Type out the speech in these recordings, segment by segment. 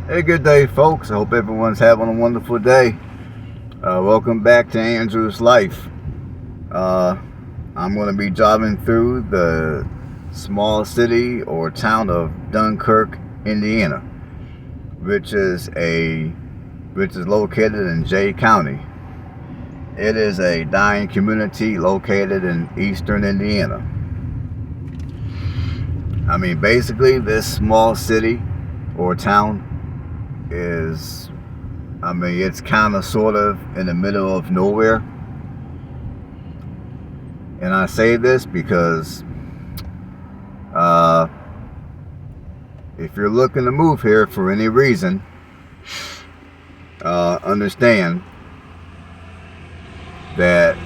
Hey, good day, folks. I hope everyone's having a wonderful day. Welcome back to Andrew's Life. Uh, I'm going to be driving through the small city or town of Dunkirk, Indiana, which is located in Jay County. It is a dying community located in eastern Indiana. I mean, basically, this small city or town it's kind of sort of in the middle of nowhere. And I say this because if you're looking to move here for any reason, understand that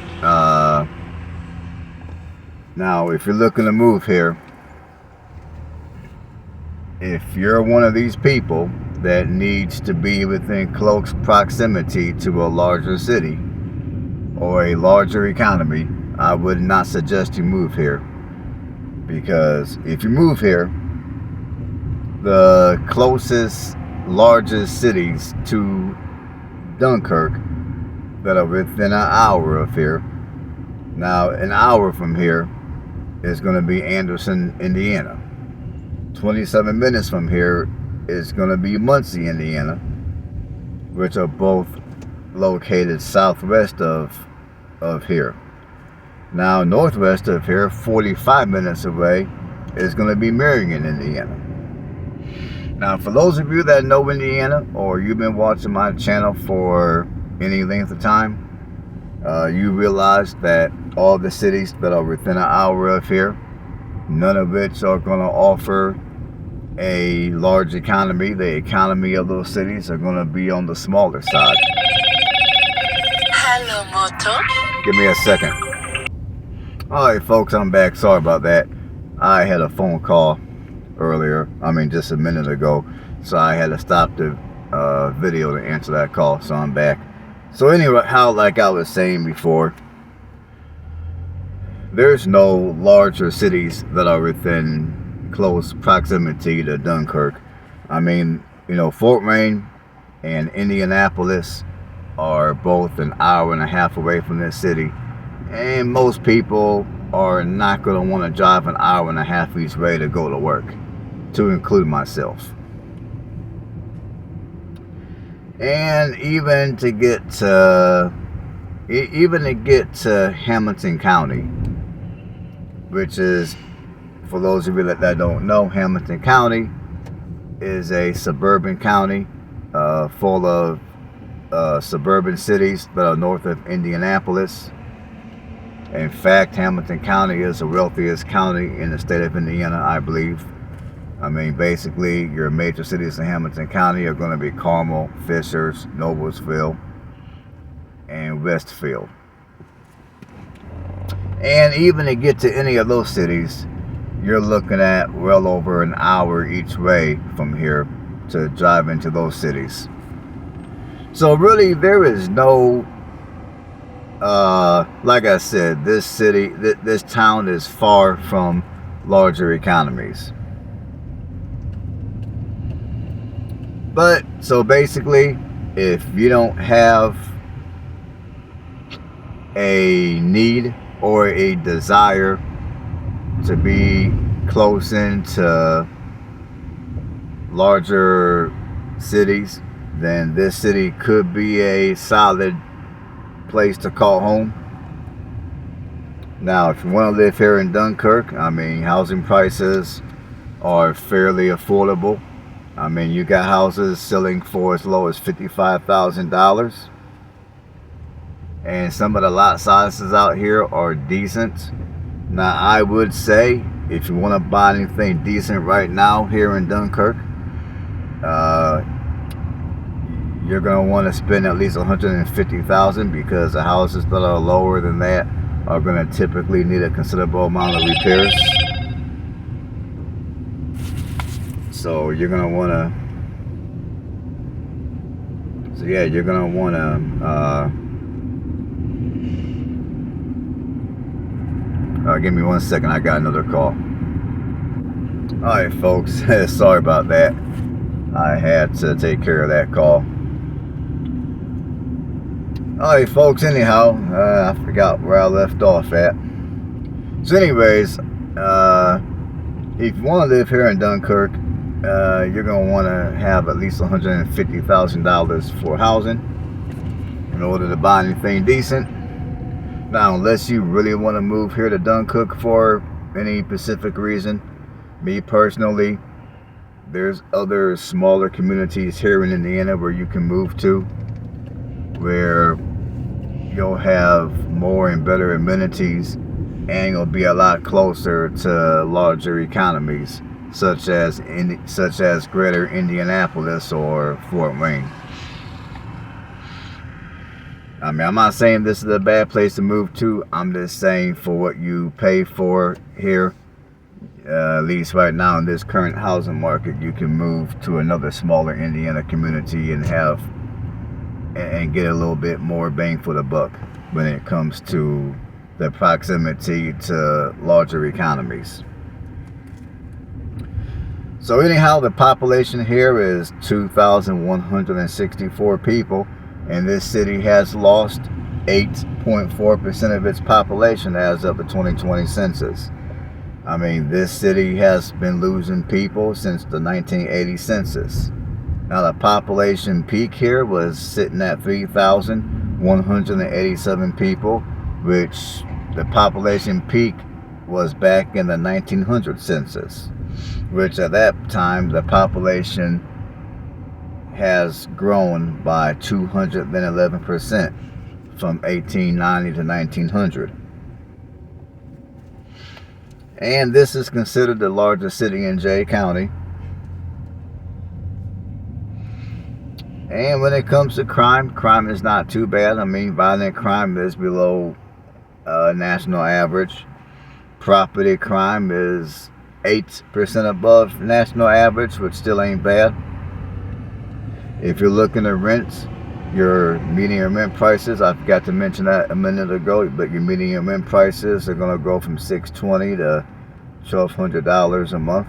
now if you're looking to move here, if you're one of these people that needs to be within close proximity to a larger city or a larger economy, I would not suggest you move here. Because if you move here, the closest, largest cities to Dunkirk that are within an hour of here, now an hour from here is going to be Anderson, Indiana. 27 minutes from here is going to be Muncie, Indiana, which are both located southwest of here. Now, northwest of here, 45 minutes away, is going to be Marion, Indiana. Now, for those of you that know Indiana, or you've been watching my channel for any length of time, you realize that all the cities that are within an hour of here, none of which are going to offer a large economy. The economy of those cities are going to be on the smaller side. Hello, Moto. Give me a second. Alright, folks, I'm back. Sorry about that. I had a phone call earlier, just a minute ago, so I had to stop the video to answer that call, so I'm back. So anyway, like I was saying before, there's no larger cities that are within close proximity to Dunkirk. Fort Wayne and Indianapolis are both an hour and a half away from this city, and most people are not going to want to drive an hour and a half each way to go to work, to include myself. And even to get to Hamilton County, which is, for those of you that don't know, Hamilton County is a suburban county full of suburban cities that are north of Indianapolis. In fact, Hamilton County is the wealthiest county in the state of Indiana, I believe. Basically, your major cities in Hamilton County are going to be Carmel, Fishers, Noblesville, and Westfield. And even to get to any of those cities, you're looking at well over an hour each way from here to drive into those cities. So really, there is no, like I said, this town is far from larger economies. But, so basically, if you don't have a need or a desire to be close into larger cities, then this city could be a solid place to call home. Now, if you want to live here in Dunkirk, housing prices are fairly affordable. You got houses selling for as low as $55,000. And some of the lot sizes out here are decent. Now, I would say, if you want to buy anything decent right now here in Dunkirk, you're going to want to spend at least $150,000, because the houses that are lower than that are going to typically need a considerable amount of repairs. So you're going to want to, give me 1 second, I got another call. Alright, folks, sorry about that. I had to take care of that call. Alright, folks, anyhow, I forgot where I left off at. So anyways, if you want to live here in Dunkirk, you're going to want to have at least $150,000 for housing in order to buy anything decent. Now, unless you really want to move here to Dunkirk for any specific reason, me personally, there's other smaller communities here in Indiana where you can move to, where you'll have more and better amenities, and you'll be a lot closer to larger economies, such as Greater Indianapolis or Fort Wayne. I mean, I'm not saying this is a bad place to move to. I'm just saying for what you pay for here, at least right now in this current housing market, you can move to another smaller Indiana community and get a little bit more bang for the buck when it comes to the proximity to larger economies. So anyhow, the population here is 2,164 people, and this city has lost 8.4% of its population as of the 2020 census. I mean, this city has been losing people since the 1980 census. Now, the population peak here was sitting at 3,187 people, which the population peak was back in the 1900 census, which at that time the population has grown by 211% from 1890 to 1900. And this is considered the largest city in Jay County. And when it comes to crime is not too bad. I mean, violent crime is below national average. Property crime is 8% above national average, which still ain't bad. If you're looking at rents, your median rent prices, I forgot to mention that a minute ago, but your median rent prices are going to go from $620 to $1,200 a month.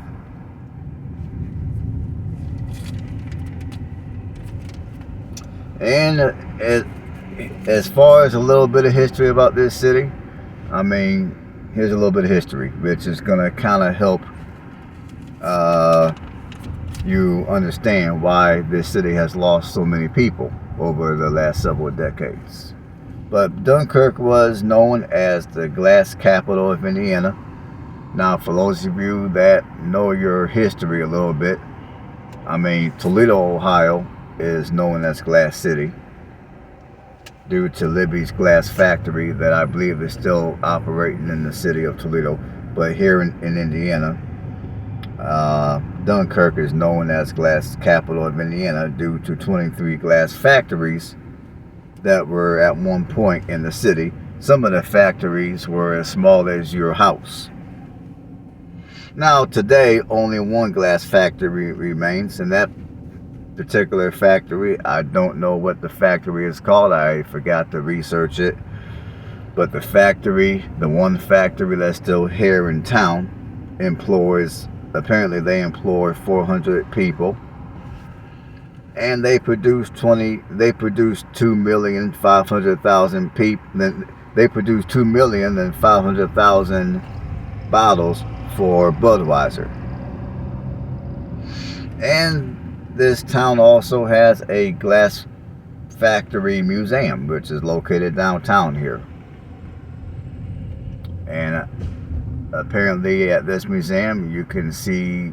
And as far as a little bit of history about this city, I mean, here's a little bit of history, which is going to kind of help you understand why this city has lost so many people over the last several decades. But Dunkirk was known as the glass capital of Indiana. Now, for those of you that know your history a little bit, I mean, Toledo, Ohio is known as Glass City due to Libby's glass factory that I believe is still operating in the city of Toledo. But here in Indiana, Dunkirk is known as glass capital of Indiana due to 23 glass factories that were at one point in the city. Some of the factories were as small as your house. Now today, only one glass factory remains, and that particular factory, I don't know what the factory is called. I forgot to research it. But the one factory that's still here in town apparently they employ 400 people, and they produce 2,500,000 people. They produce 2,500,000 bottles for Budweiser. And this town also has a glass factory museum, which is located downtown here. And apparently at this museum you can see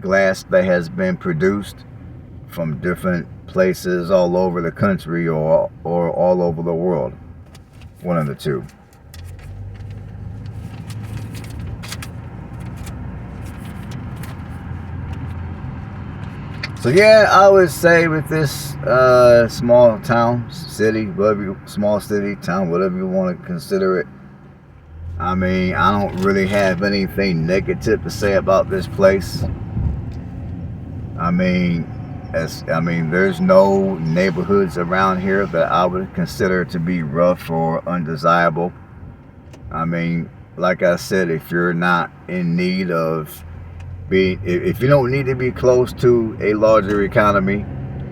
glass that has been produced from different places all over the country or all over the world. One of the two. So yeah, I would say with this small town, city, small city, town, whatever you want to consider it, I mean, I don't really have anything negative to say about this place. I mean, there's no neighborhoods around here that I would consider to be rough or undesirable. I mean, like I said, if you're not in need of If you don't need to be close to a larger economy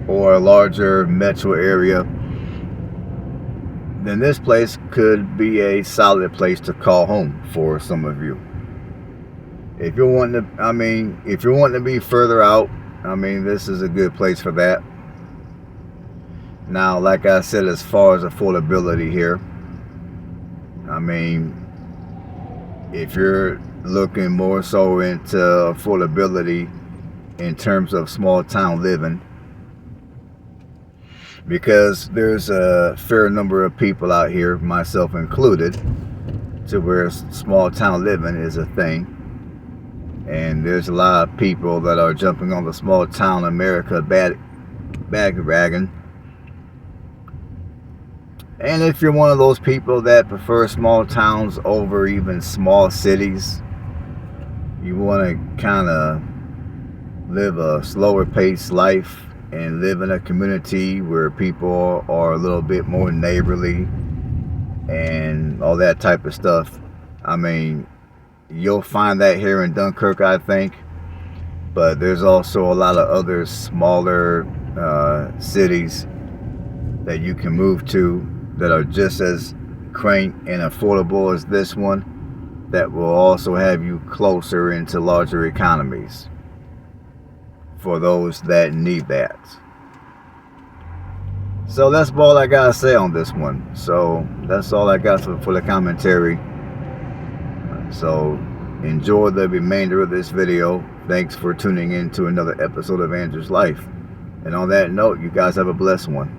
or a larger metro area, then this place could be a solid place to call home for some of you. If you're wanting to, if you're wanting to be further out, this is a good place for that. Now, like I said, as far as affordability here, if you're looking more so into affordability in terms of small town living, because there's a fair number of people out here, myself included, to where small town living is a thing. And there's a lot of people that are jumping on the small town America bandwagon. And if you're one of those people that prefer small towns over even small cities, you want to kind of live a slower paced life and live in a community where people are a little bit more neighborly and all that type of stuff. You'll find that here in Dunkirk, I think. But there's also a lot of other smaller cities that you can move to that are just as quaint and affordable as this one, that will also have you closer into larger economies for those that need that. So that's all I gotta say on this one. So that's all I got for the commentary. So enjoy the remainder of this video. Thanks for tuning in to another episode of Andrew's Life. And on that note, you guys have a blessed one.